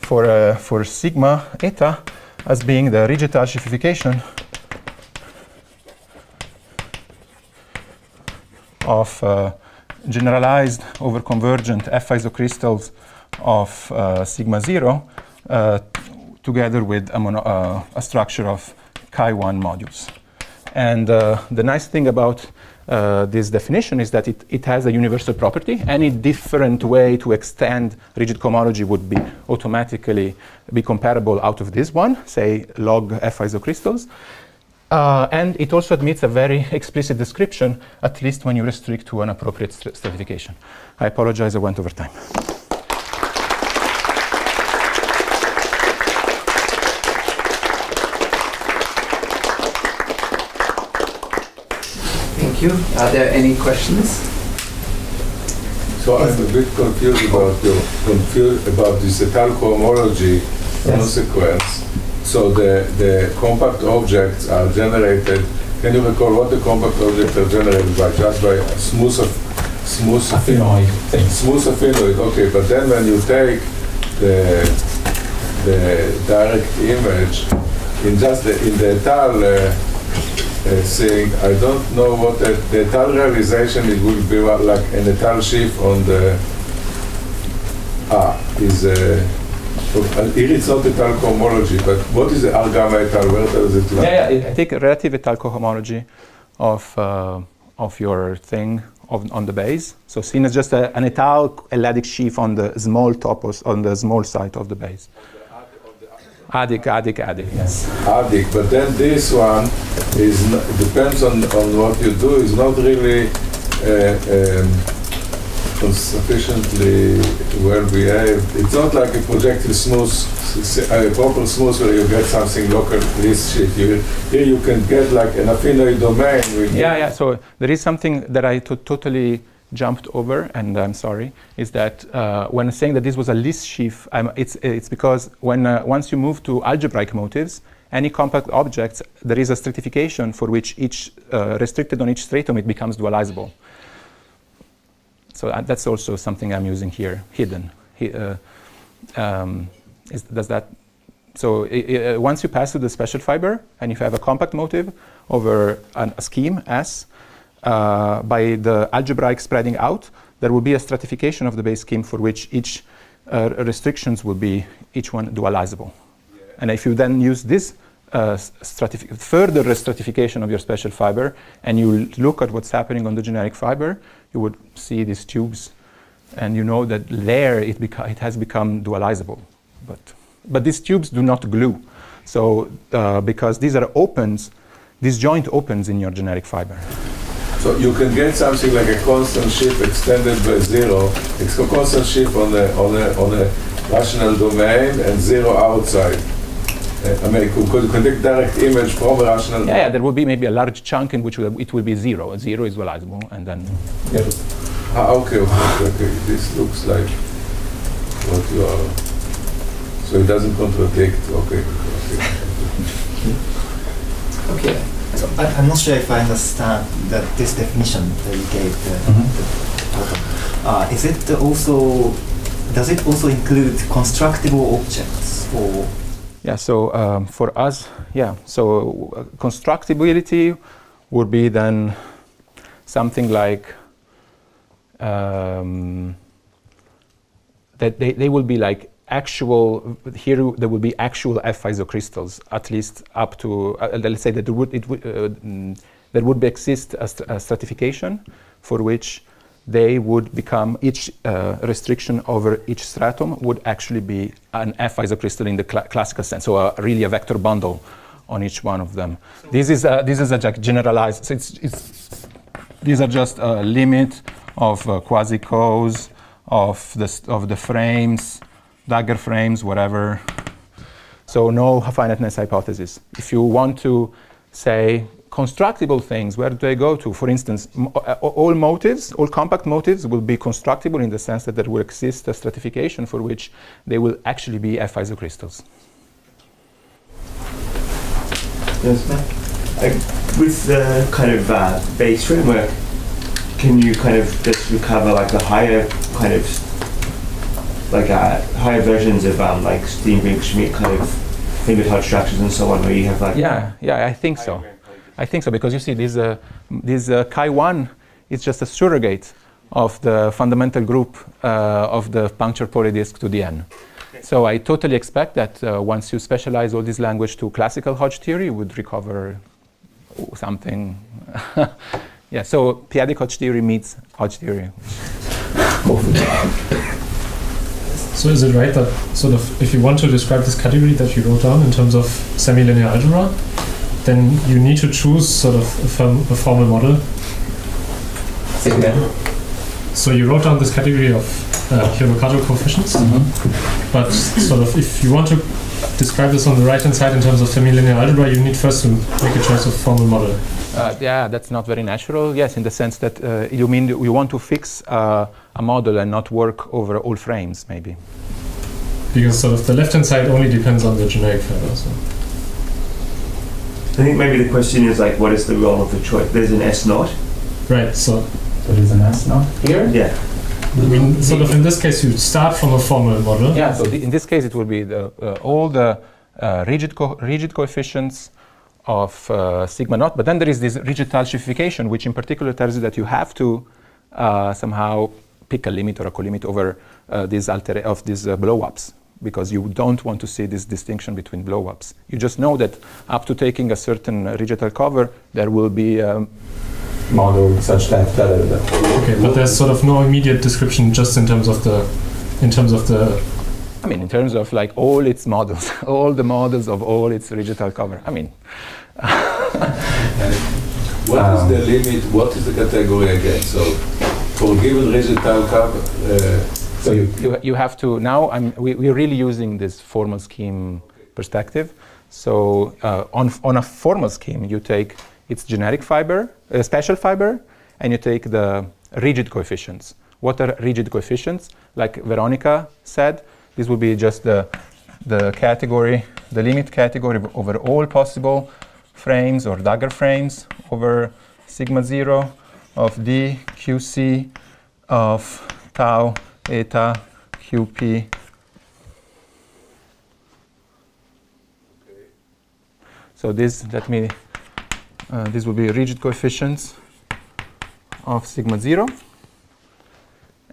for sigma eta as being the rigid-étale sheafification of generalized over convergent F isocrystals of sigma 0 together with a structure of chi1 modules. And the nice thing about this definition is that it has a universal property. Any different way to extend rigid cohomology would be automatically be comparable out of this one, say log F isocrystals. And it also admits a very explicit description, at least when you restrict to an appropriate stratification. I apologize, I went over time. Thank you. Are there any questions? So I'm a bit confused about this étale cohomology consequence. So the compact objects are generated. Can you recall what the compact objects are generated by? Just by a smooth affinoid thing. Smooth affinoid. Okay, but then when you take the direct image in the étale thing, I don't know what the étale realization. It will be like an étale sheaf on the here it's not étale cohomology, but what is the R gamma étale? Where does it lie? Yeah, I take a relative étale cohomology of your thing on the base. So seen as just an étale L-adic sheaf on the small topos, on the small side of the base. Adic, yes. Adic, but then this one depends on what you do. Is not really sufficiently well behaved. It's not like a projective smooth, a proper smooth where you get something local list sheet. Here you can get like an affinoid domain. Yeah. So there is something that I totally jumped over, and I'm sorry, is that when saying that this was a list sheaf, it's because when once you move to algebraic motives, any compact objects, there is a stratification for which each restricted on each stratum, it becomes dualizable. So that's also something I'm using here, hidden. Does that? So once you pass to the special fiber, and if you have a compact motive over a scheme S, by the algebraic spreading out, there will be a stratification of the base scheme for which each restrictions will be each one dualizable. Yeah. And if you then use this further stratification of your special fiber, and you look at what's happening on the generic fiber, you would see these tubes, and you know that there it has become dualizable. But these tubes do not glue. So because these are opens, these joint opens in your generic fiber. So you can get something like a constant shift extended by zero. It's a constant shift on a rational domain and zero outside. I mean, you could take direct image from a rational. Yeah, there will be maybe a large chunk in which it will be zero. Zero is dualizable, and then. Yeah. Okay. This looks like what you are. So it doesn't contradict. Okay. Okay. So I'm not sure if I understand this definition that you gave. Is it also? Does it also include constructible objects or? Yeah, so for us, yeah, so constructibility would be then something like that they will be like actual, here there will be actual F isocrystals, at least up to, let's say that there would exist a stratification for which they would become, each restriction over each stratum would actually be an F isocrystal in the classical sense, so really a vector bundle on each one of them. This is a generalized, so these are just a limit of quasi-cos, of the frames, dagger frames, whatever. So no finiteness hypothesis. If you want to say constructible things, where do they go to? For instance, all motives, all compact motives will be constructible in the sense that there will exist a stratification for which they will actually be F isocrystals. Yes, with the kind of base framework, can you kind of just recover like the higher kind of like higher versions of like Steenbrink-Schmidt kind of fingertip structures and so on, where you have like I think so. I think so, because you see this chi1 is just a surrogate of the fundamental group of the puncture polydisk to the n. Okay. So I totally expect that once you specialize all this language to classical Hodge theory, you would recover something. Yeah, so p-adic Hodge theory meets Hodge theory. So is it right that sort of if you want to describe this category that you wrote down in terms of semi-linear algebra, then you need to choose sort of a formal model? Again. So you wrote down this category of Hyodo-Kato coefficients, but sort of if you want to describe this on the right-hand side in terms of semi-linear algebra, you need first to make a choice of formal model. Yeah, that's not very natural. Yes, in the sense that you mean we want to fix a model and not work over all frames, maybe. Because sort of the left-hand side only depends on the generic fiber. So. I think maybe the question is like, what is the role of the choice? There's an S naught. Right. So there's an S naught here. Yeah. I mean, sort of in this case, you start from a formal model. Yeah. So in this case, it will be all the rigid coefficients of sigma naught. But then there is this rigid falsification, which in particular tells you that you have to somehow pick a limit or a colimit over these blow-ups, because you don't want to see this distinction between blow-ups. You just know that up to taking a certain rigital cover, there will be a model such that. Okay, but there's sort of no immediate description just in terms of the. I mean, in terms of like all its models, all the models of all its rigital cover. I mean. What is the limit? What is the category again? So for given residual cover. So you have to, now we're really using this formal scheme perspective. So on a formal scheme, you take its generic fiber, special fiber, and you take the rigid coefficients. What are rigid coefficients? Like Veronica said, this will be just the category, the limit category over all possible frames or Dagger frames over sigma 0 of d qc of tau eta qp. So this, this will be rigid coefficients of sigma 0.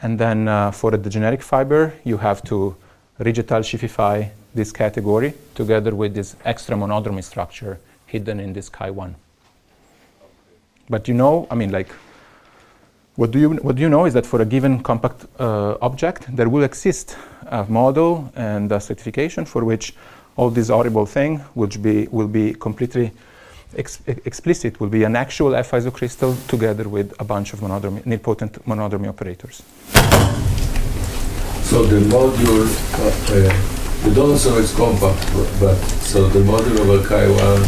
And then for the generic fiber, you have to rigidal-shifify this category together with this extra monodromy structure hidden in this chi1. But you know, I mean, like, what do you know is that for a given compact object, there will exist a model and a certification for which all this horrible thing will be completely explicit, will be an actual F isocrystal together with a bunch of nilpotent monodromy operators. So the module, you don't know it's compact, but so the module over chi1.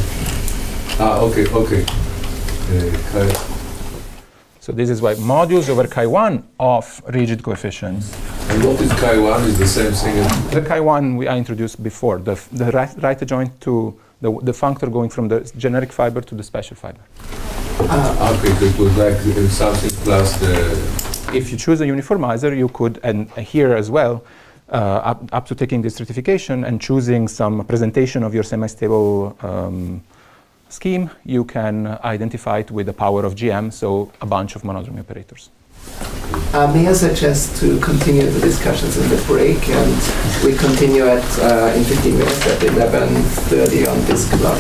Okay. So this is why modules over chi1 of rigid coefficients. And what is chi1 is the same thing as? The chi1 I introduced before, the right adjoint to the functor going from the generic fiber to the special fiber. Okay, so it was like something plus the... If you choose a uniformizer, you could, and here as well, up to taking this certification and choosing some presentation of your semi-stable scheme, you can identify it with the power of GM, so a bunch of monodromy operators. May I suggest to continue the discussions in the break, and we continue in 15 minutes at 11:30 on this club.